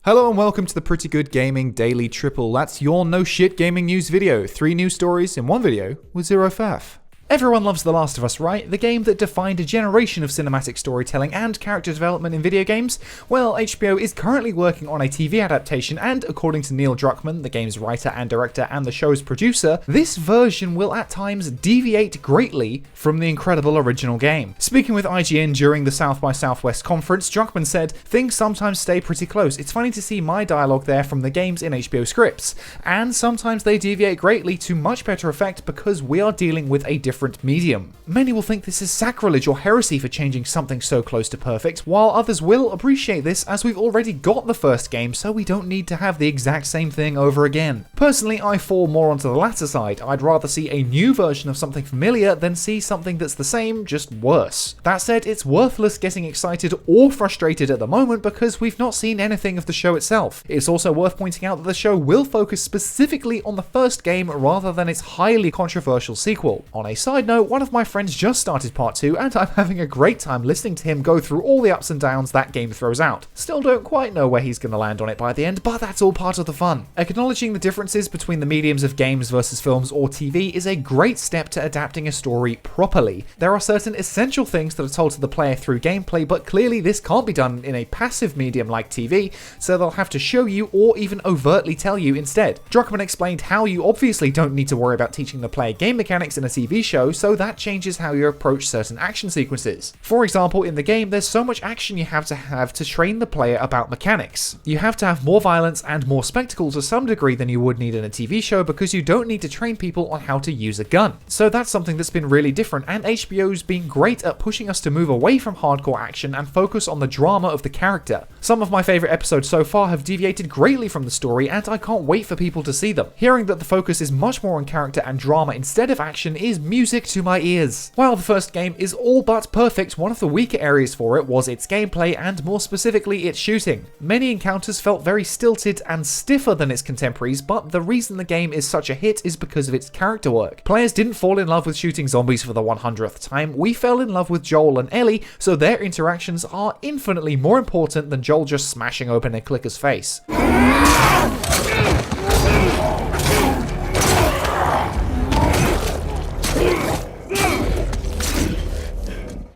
Hello and welcome to the Pretty Good Gaming Daily Triple. That's your no shit gaming news video. 3 news stories in one video with 0 faff. Everyone loves The Last of Us, right? The game that defined a generation of cinematic storytelling and character development in video games? Well, HBO is currently working on a TV adaptation, and according to Neil Druckmann, the game's writer and director and the show's producer, this version will at times deviate greatly from the incredible original game. Speaking with IGN during the South by Southwest conference, Druckmann said, "Things sometimes stay pretty close. It's funny to see my dialogue there from the games in HBO scripts, and sometimes they deviate greatly to much better effect because we are dealing with a different medium. Many will think this is sacrilege or heresy for changing something so close to perfect, while others will appreciate this as we've already got the first game, so we don't need to have the exact same thing over again. Personally, I fall more onto the latter side. I'd rather see a new version of something familiar than see something that's the same, just worse. That said, it's worthless getting excited or frustrated at the moment because we've not seen anything of the show itself. It's also worth pointing out that the show will focus specifically on the first game rather than its highly controversial sequel. On a side note, one of my friends just started part 2 and I'm having a great time listening to him go through all the ups and downs that game throws out. Still don't quite know where he's going to land on it by the end, but that's all part of the fun. Acknowledging the differences between the mediums of games versus films or TV is a great step to adapting a story properly. There are certain essential things that are told to the player through gameplay, but clearly this can't be done in a passive medium like TV, so they'll have to show you or even overtly tell you instead. Druckmann explained how you obviously don't need to worry about teaching the player game mechanics in a TV show, so that changes how you approach certain action sequences. For example, in the game, there's so much action you have to train the player about mechanics. You have to have more violence and more spectacle to some degree than you would need in a TV show because you don't need to train people on how to use a gun. So that's something that's been really different, and HBO's been great at pushing us to move away from hardcore action and focus on the drama of the character. Some of my favourite episodes so far have deviated greatly from the story, and I can't wait for people to see them. Hearing that the focus is much more on character and drama instead of action is music to my ears. While the first game is all but perfect, one of the weaker areas for it was its gameplay and more specifically its shooting. Many encounters felt very stilted and stiffer than its contemporaries, but the reason the game is such a hit is because of its character work. Players didn't fall in love with shooting zombies for the 100th time, we fell in love with Joel and Ellie, so their interactions are infinitely more important than Joel just smashing open a clicker's face.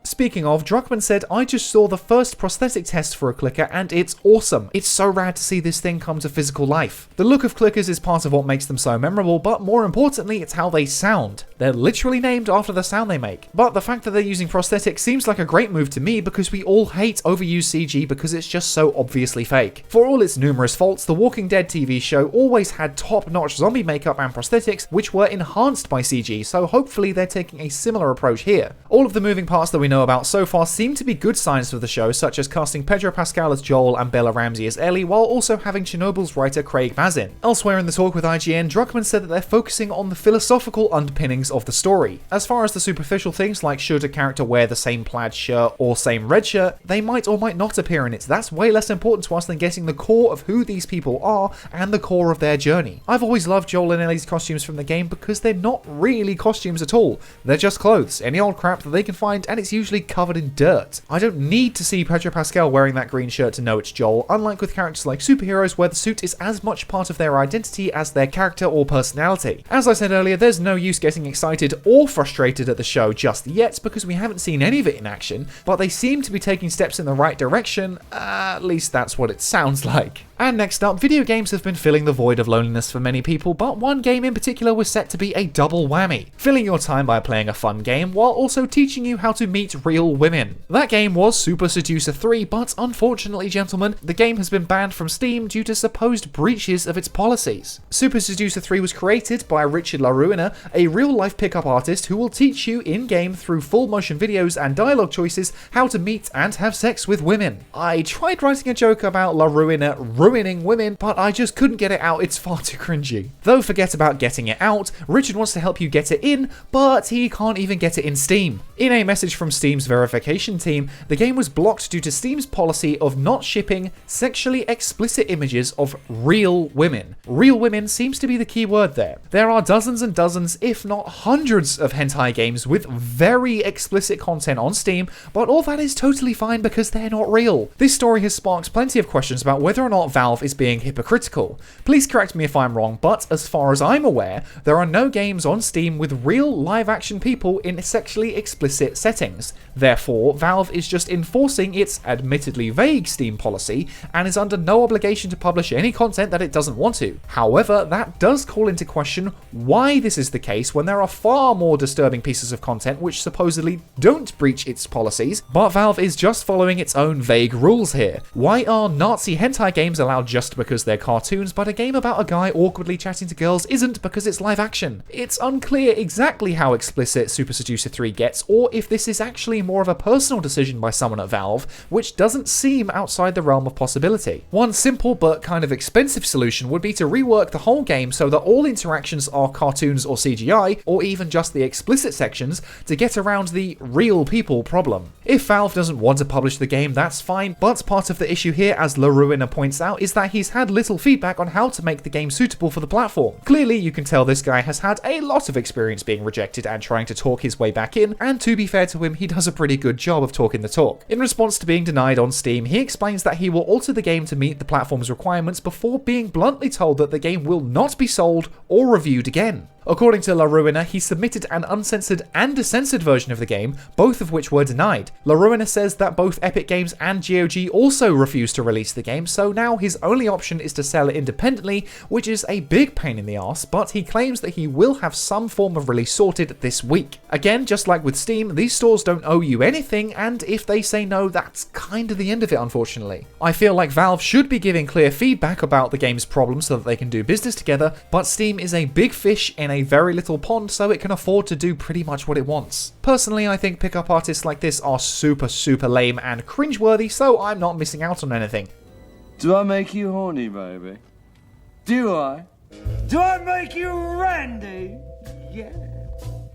Speaking of, Druckmann said, "I just saw the first prosthetic test for a clicker and it's awesome. It's so rad to see this thing come to physical life. The look of clickers is part of what makes them so memorable, but more importantly, it's how they sound. They're literally named after the sound they make. But the fact that they're using prosthetics seems like a great move to me because we all hate overused CG because it's just so obviously fake. For all its numerous faults, the Walking Dead TV show always had top-notch zombie makeup and prosthetics which were enhanced by CG, so hopefully they're taking a similar approach here. All of the moving parts that we know about so far seem to be good signs for the show, such as casting Pedro Pascal as Joel and Bella Ramsey as Ellie, while also having Chernobyl's writer Craig Mazin. Elsewhere in the talk with IGN, Druckmann said that they're focusing on the philosophical underpinnings of the story. As far as the superficial things like should a character wear the same plaid shirt or same red shirt, they might or might not appear in it. That's way less important to us than getting the core of who these people are and the core of their journey. I've always loved Joel and Ellie's costumes from the game because they're not really costumes at all. They're just clothes, any old crap that they can find, and it's usually covered in dirt. I don't need to see Pedro Pascal wearing that green shirt to know it's Joel, unlike with characters like superheroes where the suit is as much part of their identity as their character or personality. As I said earlier, there's no use getting excited or frustrated at the show just yet because we haven't seen any of it in action, but they seem to be taking steps in the right direction, at least that's what it sounds like. And next up, video games have been filling the void of loneliness for many people, but one game in particular was set to be a double whammy, filling your time by playing a fun game while also teaching you how to meet real women. That game was Super Seducer 3, but unfortunately, gentlemen, the game has been banned from Steam due to supposed breaches of its policies. Super Seducer 3 was created by Richard LaRuina, a real-life pickup artist who will teach you in-game through full-motion videos and dialogue choices how to meet and have sex with women. I tried writing a joke about LaRuina ruining women, but I just couldn't get it out, it's far too cringy. Though forget about getting it out, Richard wants to help you get it in, but he can't even get it in Steam. In a message from Steam's verification team, the game was blocked due to Steam's policy of not shipping sexually explicit images of real women. Real women seems to be the key word there. There are dozens and dozens, if not hundreds, of hentai games with very explicit content on Steam, but all that is totally fine because they're not real. This story has sparked plenty of questions about whether or not Valve is being hypocritical. Please correct me if I'm wrong, but as far as I'm aware, there are no games on Steam with real live-action people in sexually explicit settings. Therefore, Valve is just enforcing its admittedly vague Steam policy and is under no obligation to publish any content that it doesn't want to. However, that does call into question why this is the case when there are far more disturbing pieces of content which supposedly don't breach its policies, but Valve is just following its own vague rules here. Why are Nazi hentai games allowed just because they're cartoons, but a game about a guy awkwardly chatting to girls isn't because it's live action? It's unclear exactly how explicit Super Seducer 3 gets, or if this is actually more of a personal decision by someone at Valve, which doesn't seem outside the realm of possibility. One simple but kind of expensive solution would be to rework the whole game so that all interactions are cartoons or CGI, or even just the explicit sections, to get around the real people problem. If Valve doesn't want to publish the game, that's fine, but part of the issue here, as LaRuina points out, is that he's had little feedback on how to make the game suitable for the platform. Clearly, you can tell this guy has had a lot of experience being rejected and trying to talk his way back in, and to be fair to him, he does a pretty good job of talking the talk. In response to being denied on Steam, he explains that he will alter the game to meet the platform's requirements before being bluntly told that the game will not be sold or reviewed again. According to LaRuina, he submitted an uncensored and a censored version of the game, both of which were denied. LaRuina says that both Epic Games and GOG also refused to release the game, so now his only option is to sell it independently, which is a big pain in the ass, but he claims that he will have some form of release sorted this week. Again, just like with Steam, these stores don't owe you anything, and if they say no, that's kind of the end of it, unfortunately. I feel like Valve should be giving clear feedback about the game's problems so that they can do business together, but Steam is a big fish in a very little pond, so it can afford to do pretty much what it wants. Personally, I think pickup artists like this are super lame and cringeworthy, so I'm not missing out on anything. Do I make you horny, baby? Do I? Do I make you randy? Yeah.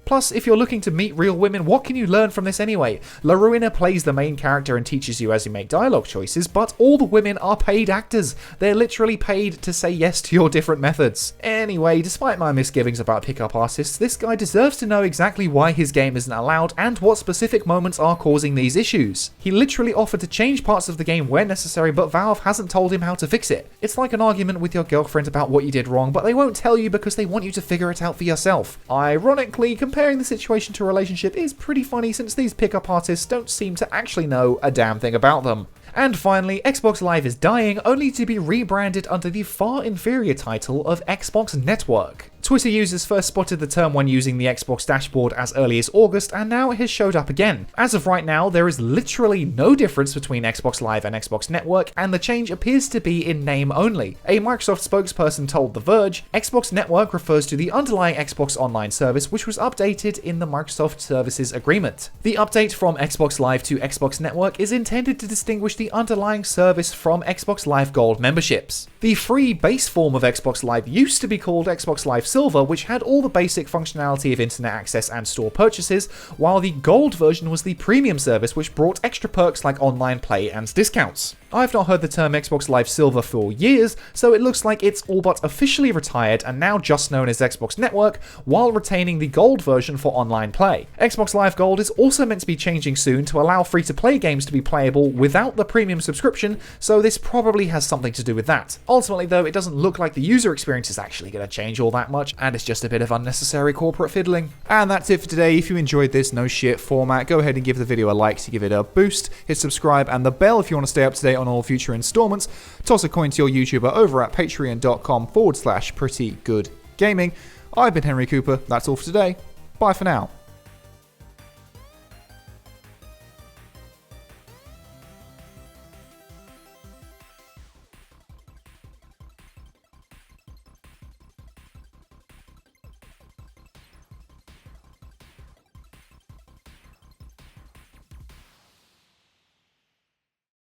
Plus, if you're looking to meet real women, what can you learn from this anyway? LaRuina plays the main character and teaches you as you make dialogue choices, but all the women are paid actors. They're literally paid to say yes to your different methods. Anyway, despite my misgivings about pickup artists, this guy deserves to know exactly why his game isn't allowed and what specific moments are causing these issues. He literally offered to change parts of the game where necessary, but Valve hasn't told him how to fix it. It's like an argument with your girlfriend about what you did wrong, but they won't tell you because they want you to figure it out for yourself. Ironically, comparing the situation to a relationship is pretty funny since these pickup artists don't seem to actually know a damn thing about them. And finally, Xbox Live is dying, only to be rebranded under the far inferior title of Xbox Network. Twitter users first spotted the term when using the Xbox dashboard as early as August, and now it has showed up again. As of right now, there is literally no difference between Xbox Live and Xbox Network, and the change appears to be in name only. A Microsoft spokesperson told The Verge, Xbox Network refers to the underlying Xbox Online service, which was updated in the Microsoft Services Agreement. The update from Xbox Live to Xbox Network is intended to distinguish the underlying service from Xbox Live Gold memberships. The free base form of Xbox Live used to be called Xbox Live Silver, which had all the basic functionality of internet access and store purchases, while the Gold version was the premium service which brought extra perks like online play and discounts. I've not heard the term Xbox Live Silver for years, so it looks like it's all but officially retired and now just known as Xbox Network, while retaining the Gold version for online play. Xbox Live Gold is also meant to be changing soon to allow free-to-play games to be playable without the premium subscription, so this probably has something to do with that. Ultimately though, it doesn't look like the user experience is actually going to change all that much, and it's just a bit of unnecessary corporate fiddling. And that's it for today. If you enjoyed this no shit format, go ahead and give the video a like to give it a boost, hit subscribe and the bell if you want to stay up to date on all future installments, toss a coin to your YouTuber over at patreon.com/prettygoodgaming. I've been Henry Cooper, that's all for today, bye for now.